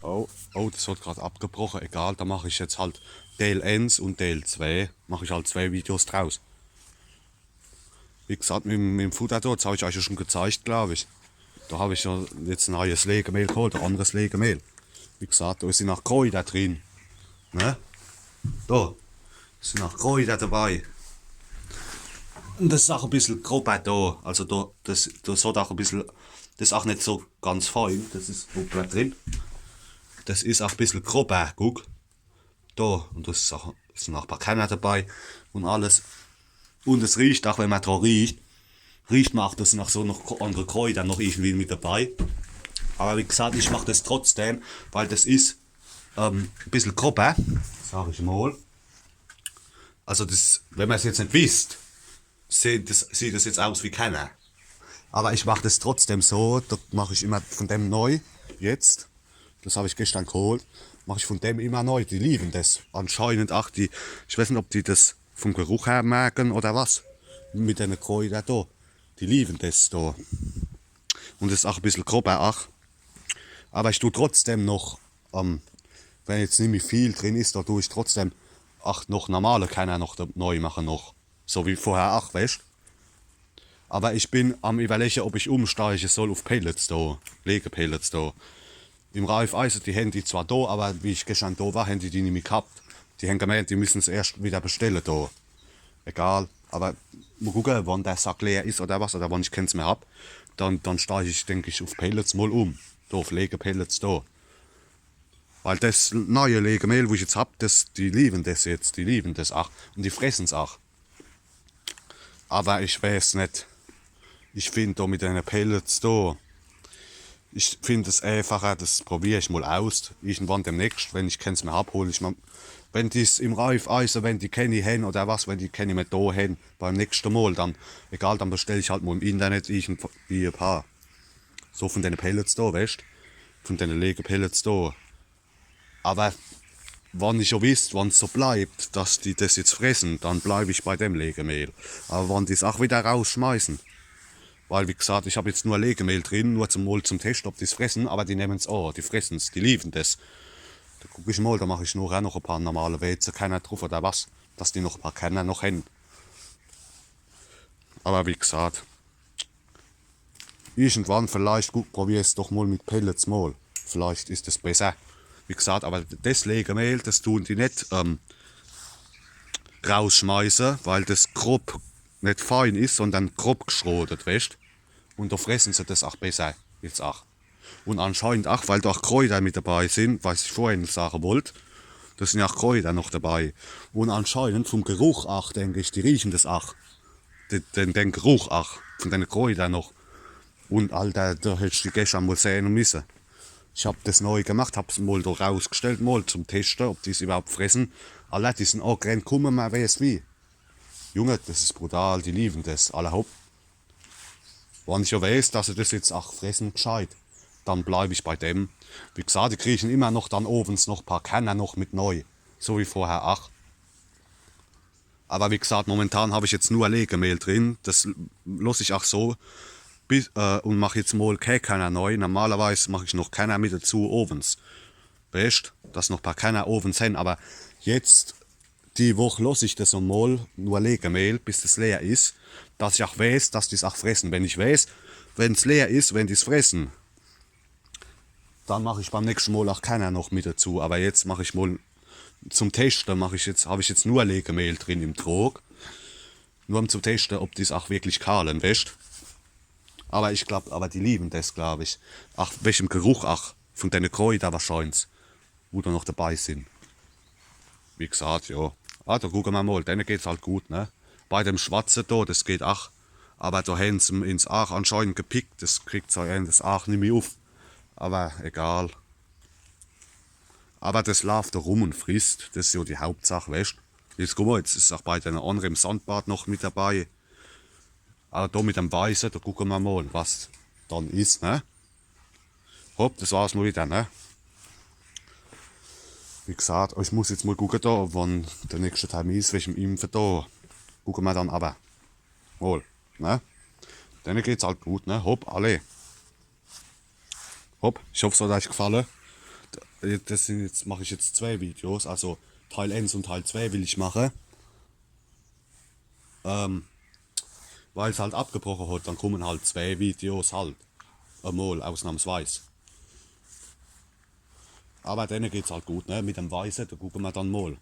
Oh, das wird gerade abgebrochen. Egal, da mache ich jetzt halt Teil 1 und Teil 2. Mache ich halt 2 Videos draus. Wie gesagt, mit dem Futter dort, das habe ich euch ja schon gezeigt, glaube ich. Da habe ich ja jetzt ein neues Legemehl geholt, ein anderes Legemehl. Wie gesagt, da sind auch Kräuter drin. Ne? Da sind auch Kräuter dabei. Und das ist auch ein bisschen grob da. Also das hat auch ein bisschen, das ist auch nicht so ganz fein. Das ist, wo bleibt drin? Das ist auch ein bisschen grober, guck. Da, und das ist auch, es sind auch ein paar Kenner dabei und alles. Und es riecht auch, wenn man dran riecht man auch, das sind auch so noch andere Kräuter noch irgendwie mit dabei. Aber wie gesagt, ich mache das trotzdem, weil das ist ein bisschen grober, sag ich mal. Also das, wenn man es jetzt nicht wisst, sieht das jetzt aus wie keiner. Aber ich mache das trotzdem so, da mache ich immer von dem neu, jetzt, das habe ich gestern geholt, mache ich von dem immer neu, die lieben das. Anscheinend auch die, ich weiß nicht, ob die das vom Geruch her merken oder was, mit den Kräutern da, die lieben das da. Und das ist auch ein bisschen grober auch. Aber ich tue trotzdem noch, wenn jetzt nicht mehr viel drin ist, da tue ich trotzdem auch noch normale Kenner noch neu machen noch. So wie vorher auch, weißt. Aber ich bin am überlegen, ob ich umsteigen soll auf Pellets da, Legepellets da. Im Raiffeisen, die haben die zwar da, aber wie ich gestern da war, haben die nicht mehr gehabt. Die haben gemeint, die müssen es erst wieder bestellen da. Egal, aber mal gucken, wann der Sack leer ist oder was, oder wann ich keins mehr hab. Dann steige ich, denke ich, auf Pellets mal um. Da, auf Legepellets da. Weil das neue Legemehl, wo ich jetzt hab, die lieben das jetzt, die lieben das auch. Und die fressen es auch. Aber ich weiß nicht. Ich finde da mit den Pellets da, ich finde es einfacher, das probiere ich mal aus. Irgendwann demnächst, wenn ich keins mehr hab, hole ich mal. Wenn die es im Raiffeisen, wenn die keine haben oder was, wenn die keine mehr da haben, beim nächsten Mal, dann, egal, dann bestelle ich halt mal im Internet irgendwie ein paar. So von den Pellets da, weißt du? Von den Legepellets da. Aber wenn ich schon wisst, wenn es so bleibt, dass die das jetzt fressen, dann bleibe ich bei dem Legemehl. Aber wenn die es auch wieder rausschmeißen, weil wie gesagt, ich habe jetzt nur Legemehl drin, nur zum Testen, ob die es fressen, aber die nehmen es auch, die fressen es, die lieben das. Da gucke ich mal, da mache ich nur auch noch ein paar normale Weizen, keiner drauf oder was, dass die noch ein paar Kenner noch haben. Aber wie gesagt, irgendwann vielleicht probiere ich es doch mal mit Pellets mal. Vielleicht ist es besser. Wie gesagt, aber das Legemehl, das tun die nicht rausschmeißen, weil das grob nicht fein ist, sondern grob geschrotet, weißt. Und da fressen sie das auch besser, jetzt auch. Und anscheinend auch, weil da auch Kräuter mit dabei sind, was ich vorhin sagen wollte. Da sind ja auch Kräuter noch dabei. Und anscheinend vom Geruch auch, denke ich, die riechen das auch. Den Geruch auch, von den Kräutern noch. Und Alter, da hättest du gestern mal sehen müssen. Ich habe das neu gemacht, habe es mal da rausgestellt, mal zum Testen, ob die es überhaupt fressen. Alle, die sind auch gern kommen, man weiß wie. Junge, das ist brutal, die lieben das, alle hopp. Wenn ich ja weiß, dass sie das jetzt auch fressen gescheit, dann bleibe ich bei dem. Wie gesagt, die kriegen immer noch dann ovens noch ein paar Kenner noch mit neu. So wie vorher auch. Aber wie gesagt, momentan habe ich jetzt nur Legemehl drin. Das lasse ich auch so. Und mache jetzt mal keine Kenner neu. Normalerweise mache ich noch Kenner mit dazu ovens. Weißt, dass noch ein paar Kenner ovens sind. Aber jetzt, die Woche lasse ich das einmal nur Legemehl, bis das leer ist. Dass ich auch weiß, dass die es auch fressen. Wenn ich weiß, wenn es leer ist, wenn die es fressen, dann mache ich beim nächsten Mal auch keiner noch mit dazu. Aber jetzt mache ich mal zum Testen, habe ich jetzt nur Legemehl drin im Trog. Nur um zu testen, ob die es auch wirklich kahlen, weißt. Aber ich glaube, aber die lieben das, glaube ich. Ach, welchem Geruch auch von den Kräutern wahrscheinlich, wo da noch dabei sind. Wie gesagt, ja. Ah, da gucken wir mal, denen geht's halt gut, ne. Bei dem Schwarzen da, das geht auch. Aber da haben sie ins Ach anscheinend gepickt, das kriegt so das Ach nicht mehr auf. Aber egal. Aber das läuft da rum und frisst, das ist ja die Hauptsache, weißt. Jetzt guck mal, jetzt ist auch bei den anderen im Sandbad noch mit dabei. Aber da mit dem Weißen, da gucken wir mal, was dann ist, ne. Hopp, das war's mal wieder, ne. Wie gesagt, ich muss jetzt mal gucken da, wann der nächste Termin ist, welchem Impfen da. Gucken wir dann aber. Mal, ne. Denen geht's halt gut, ne. Hopp, alle. Hopp, ich hoffe, es hat euch gefallen. mache ich jetzt 2 Videos, also Teil 1 und Teil 2 will ich machen, weil es halt abgebrochen hat, dann kommen halt 2 Videos halt, einmal ausnahmsweise. Aber denen geht's halt gut, ne, mit dem Weißen, da gucken wir dann mal.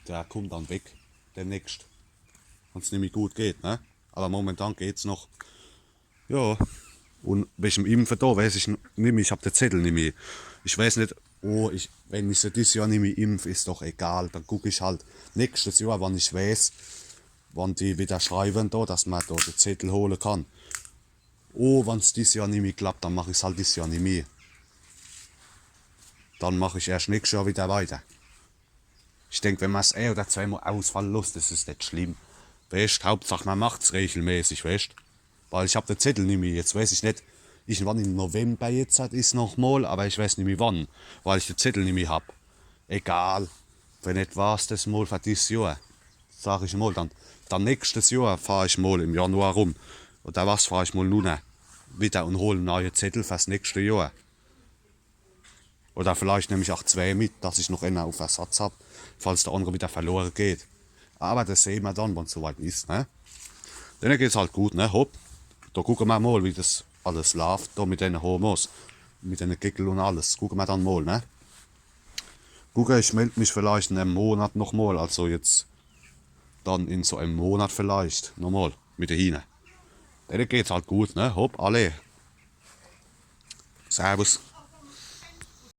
Der kommt dann weg, der nächste, wenn es nicht mehr gut geht, ne, aber momentan geht's noch, ja. Und wegen dem Impfen da weiß ich nicht mehr, ich habe den Zettel nicht mehr. Ich weiß nicht, wenn ich sie dieses Jahr nicht mehr impfe, ist doch egal. Dann gucke ich halt nächstes Jahr, wann ich weiß, wann die wieder schreiben, da, dass man da den Zettel holen kann. Wenn es dieses Jahr nicht mehr klappt, dann mache ich es halt dieses Jahr nicht mehr. Dann mache ich erst nächstes Jahr wieder weiter. Ich denke, wenn man es oder 2-mal ausfallen lässt, das ist nicht schlimm. Weißt, Hauptsache man macht es regelmäßig, weißt. Weil ich habe den Zettel nicht mehr. Jetzt weiß ich nicht, irgendwann im November jetzt ist nochmal, aber ich weiß nicht mehr wann, weil ich den Zettel nicht mehr habe. Egal, wenn nicht was das mal für dieses Jahr, sag ich mal, dann nächstes Jahr fahre ich mal im Januar rum. Oder was fahre ich mal nun wieder und hole einen neuen Zettel fürs nächste Jahr. Oder vielleicht nehme ich auch 2 mit, dass ich noch einen auf Ersatz habe, falls der andere wieder verloren geht. Aber das sehen wir dann, wenn es soweit ist, ne? Denen geht's halt gut, ne? Hopp. Da gucken wir mal, wie das alles läuft, da mit den Homos, mit den Gickel und alles. Gucken wir dann mal, ne? Gucken, ich melde mich vielleicht in einem Monat nochmal, also jetzt dann in so einem Monat vielleicht nochmal mit der Hine. Denen geht's halt gut, ne? Hopp, alle. Servus.